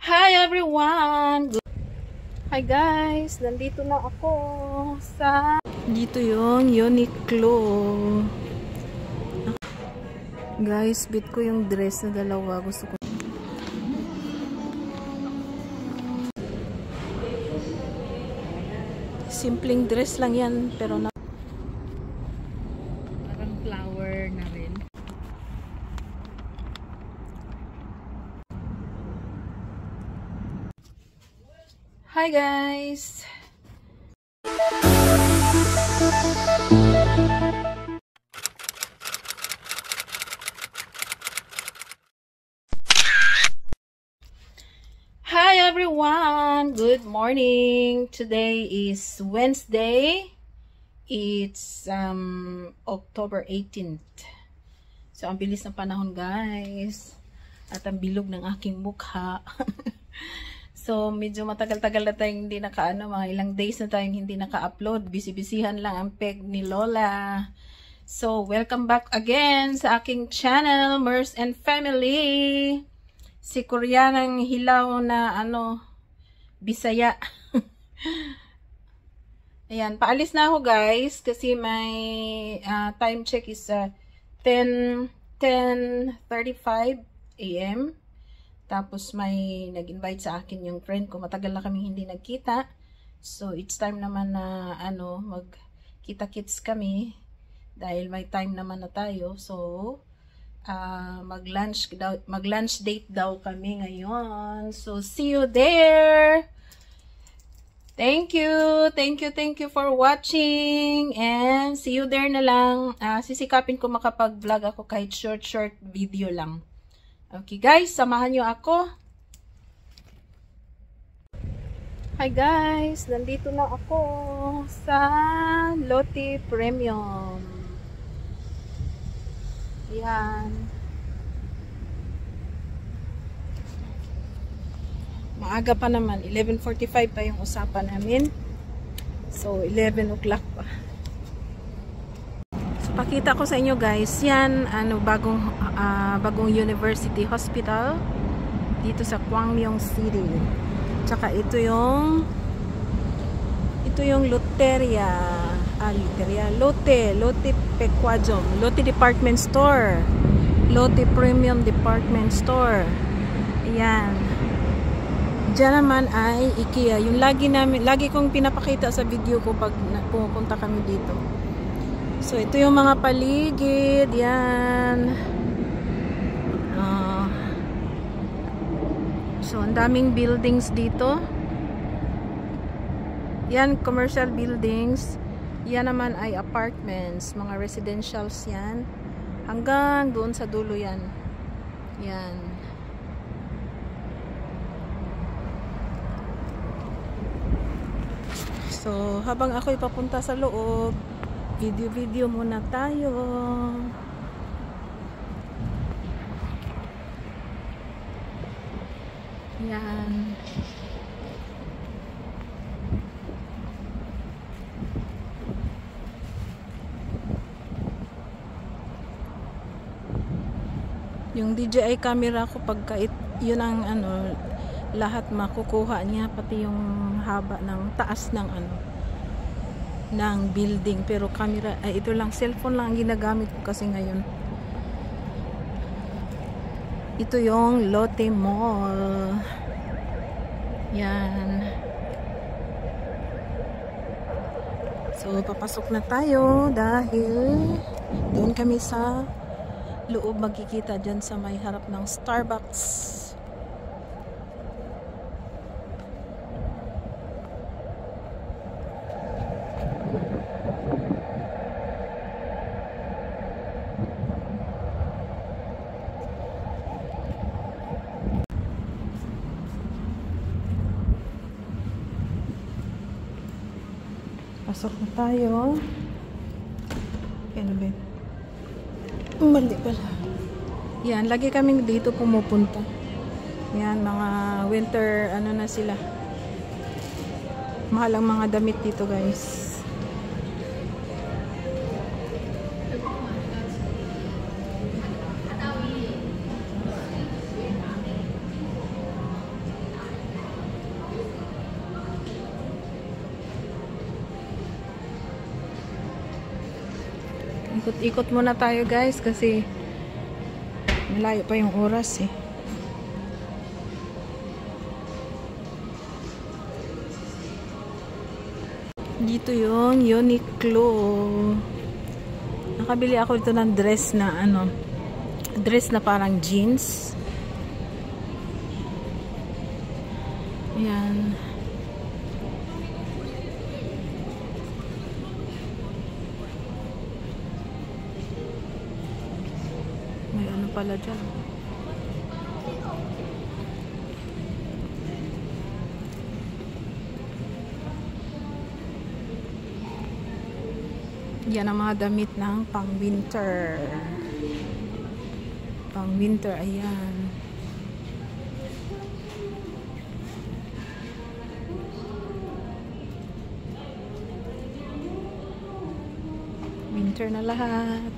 Hi everyone! Hi guys! Nandito na ako sa... Dito yung Uniqlo. Guys, bit ko yung dress na dalawa. Gusto ko. Simpleng dress lang yan, pero na... Parang flower na rin. Hi guys! Hi everyone! Good morning! Today is Wednesday. It's October 18th. So, ang bilis ng panahon guys. At ang bilog ng aking mukha. So, medyo matagal-tagal na tayong hindi mga ilang days na tayong hindi naka-upload. Busy-busyhan lang ang peg ni Lola. So, welcome back again sa aking channel, Mers and Family. Si Koreanang hilaw na Bisaya. Ayan, paalis na ako guys kasi my time check is 10:35 AM. Tapos may nag-invite sa akin yung friend ko. Matagal na kaming hindi nagkita. So, it's time naman na magkita-kits kami. Dahil may time naman na tayo. So, mag-lunch date daw kami ngayon. So, see you there! Thank you for watching. And see you there na lang. Sisikapin ko makapag-vlog ako kahit short video lang. Okay guys, samahan nyo ako. Hi guys, nandito na ako sa Lotte Premium. Ayan. Maaga pa naman, 11:45 pa yung usapan namin. So, 11 o'clock pa. Pakita ko sa inyo guys, yan bagong University Hospital dito sa Gwangyang City. Tsaka ito yung Lotte Pequajong, Lotte Department Store, Lotte Premium Department Store. Ayan. Diyan naman ay IKEA, yung lagi kong pinapakita sa video ko pag pupunta kami dito. So, ito yung mga paligid. Yan. So, ang daming buildings dito. Yan, commercial buildings. Yan naman ay apartments. Mga residentials yan. Hanggang doon sa dulo yan. Yan. So, habang ako'y papunta sa loob, video muna tayo. Yan. Yung DJI camera ko pagka yun ang lahat makukuha niya, pati yung haba ng taas ng ng building, pero camera ito lang, cellphone lang ang ginagamit ko kasi ngayon. Ito yung Lotte Mall. Yan. So papasok na tayo dahil doon kami sa loob magkikita dyan sa may harap ng Starbucks. Pasok na tayo. Ano ba? Mali pala. Yan, lagi kaming dito pumupunta. Yan, mga winter, na sila. Mahal ang mga damit dito, guys. Ikot-ikot muna tayo guys kasi malayo pa yung oras eh. Dito yung Uniqlo. Nakabili ako ito ng dress na dress na parang jeans. Ayan. May ano pala dyan. Yan ang mga damit ng pang-winter. Pang-winter, ayan. Winter na lahat.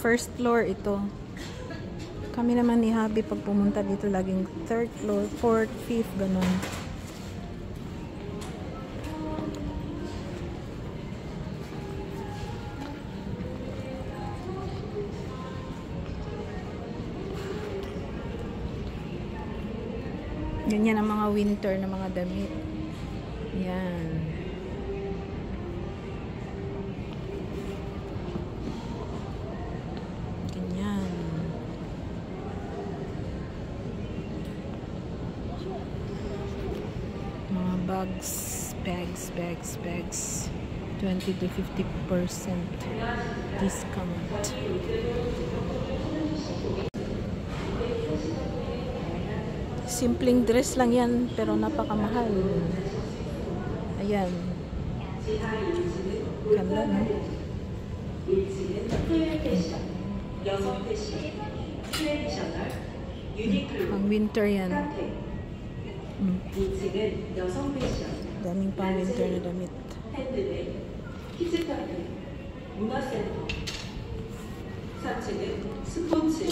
First floor ito. Kami naman ni Habi pag pumunta dito laging third floor, fourth, fifth, ganun. Ganyan ang mga winter na mga damit. Yan. Bags 20 to 50% discount. Simpleng dress lang yan pero napakamahal. Ayan, ganda no? Pang winter yan. Daming pang winter na damit. 키즈카페, 문화센터, 3층은 스포츠,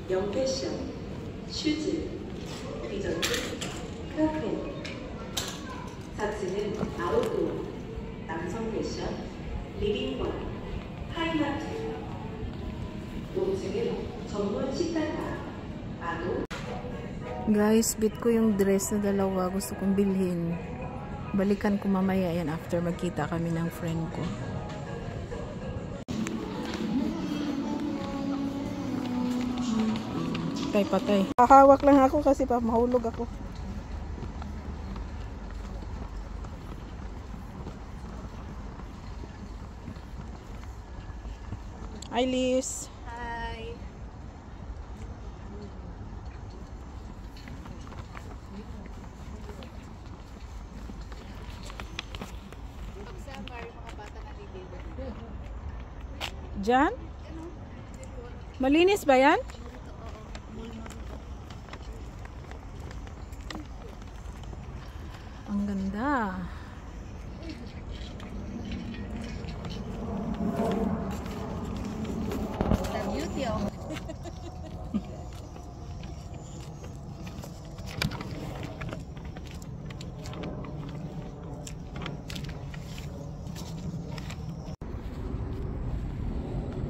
영패션, 슈즈, 리전트, 카페, 4층은 아웃도어, 남성 패션, 리빙과, 하이마트, 5층은 전문 식당과 아도. Guys, bit ko yung dress na dalawa. Gusto kong bilhin. Balikan ko mamaya yan after magkita kami ng friend ko. Patay. Hahawak lang ako kasi pa mahulog ako. Hi, Liz. Hi. Diyan? Malinis ba yan? Ang ganda. The beauty of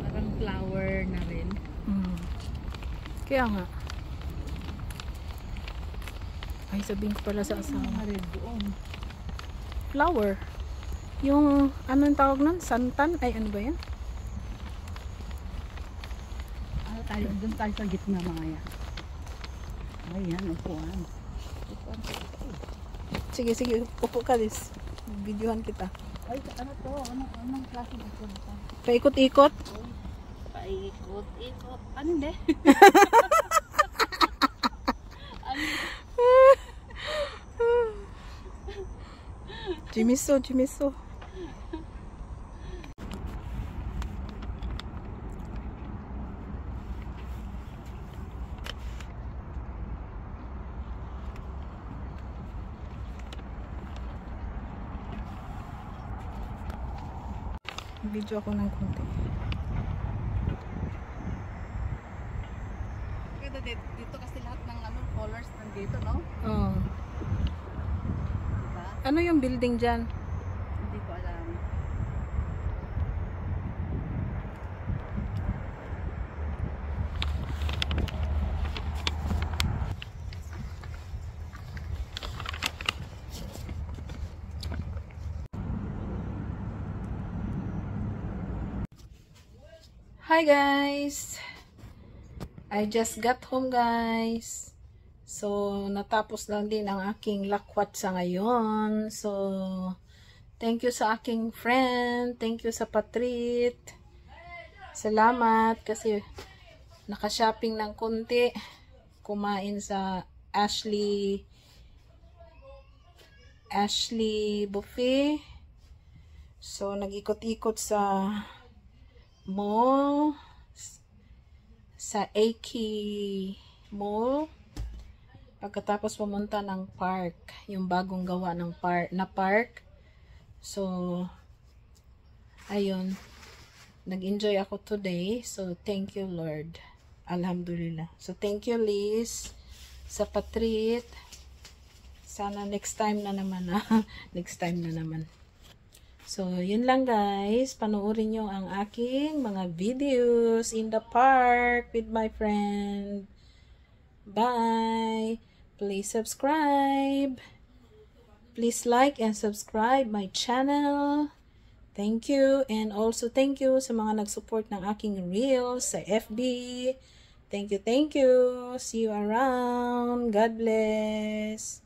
parang flower na rin. Kaya nga. Ay, sabihin ko pala sa asawa. Flower. Yung, anong tawag nun? Santan? Ay, ano ba yan? Ano tayo? Doon tayo sa gitna mga yan. Ayan, upuan. Sige, upo ka, Liz. Videohan kita. Ay, ano to? Anong klase ng upuan? Paikot-ikot? Paikot-ikot. Ano hindi? Jimiso. Mag-video ako ng konti. Kaya dito kasi lahat ng colors nandito, no? Oh. Diba? Ano yung building dyan? Hindi ko alam. Hi guys! I just got home guys. So, natapos lang din ang aking lakwat sa ngayon. So, thank you sa aking friend. Thank you sa Patrit. Salamat kasi naka-shopping ng konti. Kumain sa Ashley Buffet. So, nag-ikot-ikot sa mall, sa AK Mall. Pagkatapos pumunta ng park, yung bagong gawa ng park. So, ayun. Nag-enjoy ako today. So, thank you Lord. Alhamdulillah. So, thank you Liz sa Patrit. Sana next time na naman. Next time na naman. So, yun lang guys. Panoorin nyo ang aking mga videos in the park with my friend. Bye! Please subscribe. Please like and subscribe my channel. Thank you. And also thank you sa mga nag-support ng aking reels sa FB. Thank you, thank you. See you around. God bless.